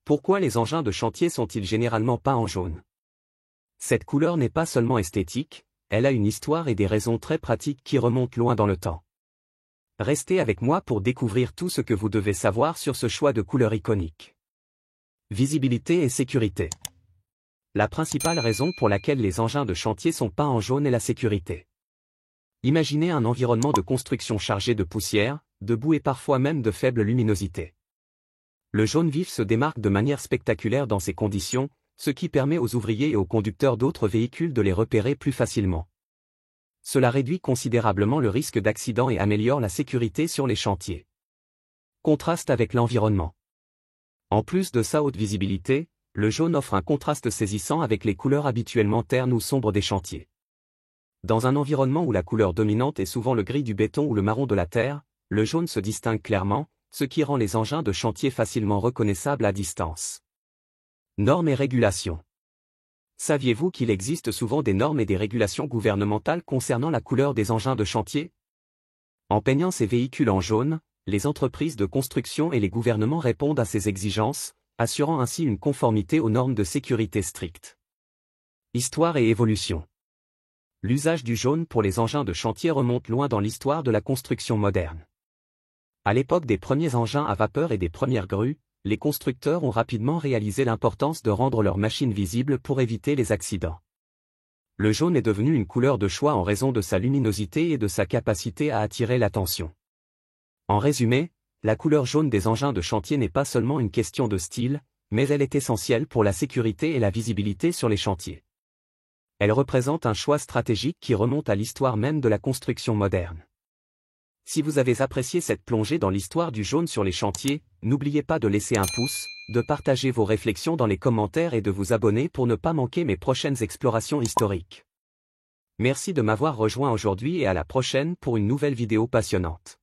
Pourquoi les engins de chantier sont-ils généralement peints en jaune? Cette couleur n'est pas seulement esthétique, elle a une histoire et des raisons très pratiques qui remontent loin dans le temps. Restez avec moi pour découvrir tout ce que vous devez savoir sur ce choix de couleur iconique. Visibilité et sécurité. La principale raison pour laquelle les engins de chantier sont peints en jaune est la sécurité. Imaginez un environnement de construction chargé de poussière, de boue et parfois même de faible luminosité. Le jaune vif se démarque de manière spectaculaire dans ces conditions, ce qui permet aux ouvriers et aux conducteurs d'autres véhicules de les repérer plus facilement. Cela réduit considérablement le risque d'accident et améliore la sécurité sur les chantiers. Contraste avec l'environnement. En plus de sa haute visibilité, le jaune offre un contraste saisissant avec les couleurs habituellement ternes ou sombres des chantiers. Dans un environnement où la couleur dominante est souvent le gris du béton ou le marron de la terre, le jaune se distingue clairement, ce qui rend les engins de chantier facilement reconnaissables à distance. Normes et régulations. Saviez-vous qu'il existe souvent des normes et des régulations gouvernementales concernant la couleur des engins de chantier? En peignant ces véhicules en jaune, les entreprises de construction et les gouvernements répondent à ces exigences, assurant ainsi une conformité aux normes de sécurité strictes. Histoire et évolution. L'usage du jaune pour les engins de chantier remonte loin dans l'histoire de la construction moderne. À l'époque des premiers engins à vapeur et des premières grues, les constructeurs ont rapidement réalisé l'importance de rendre leurs machines visibles pour éviter les accidents. Le jaune est devenu une couleur de choix en raison de sa luminosité et de sa capacité à attirer l'attention. En résumé, la couleur jaune des engins de chantier n'est pas seulement une question de style, mais elle est essentielle pour la sécurité et la visibilité sur les chantiers. Elle représente un choix stratégique qui remonte à l'histoire même de la construction moderne. Si vous avez apprécié cette plongée dans l'histoire du jaune sur les chantiers, n'oubliez pas de laisser un pouce, de partager vos réflexions dans les commentaires et de vous abonner pour ne pas manquer mes prochaines explorations historiques. Merci de m'avoir rejoint aujourd'hui et à la prochaine pour une nouvelle vidéo passionnante.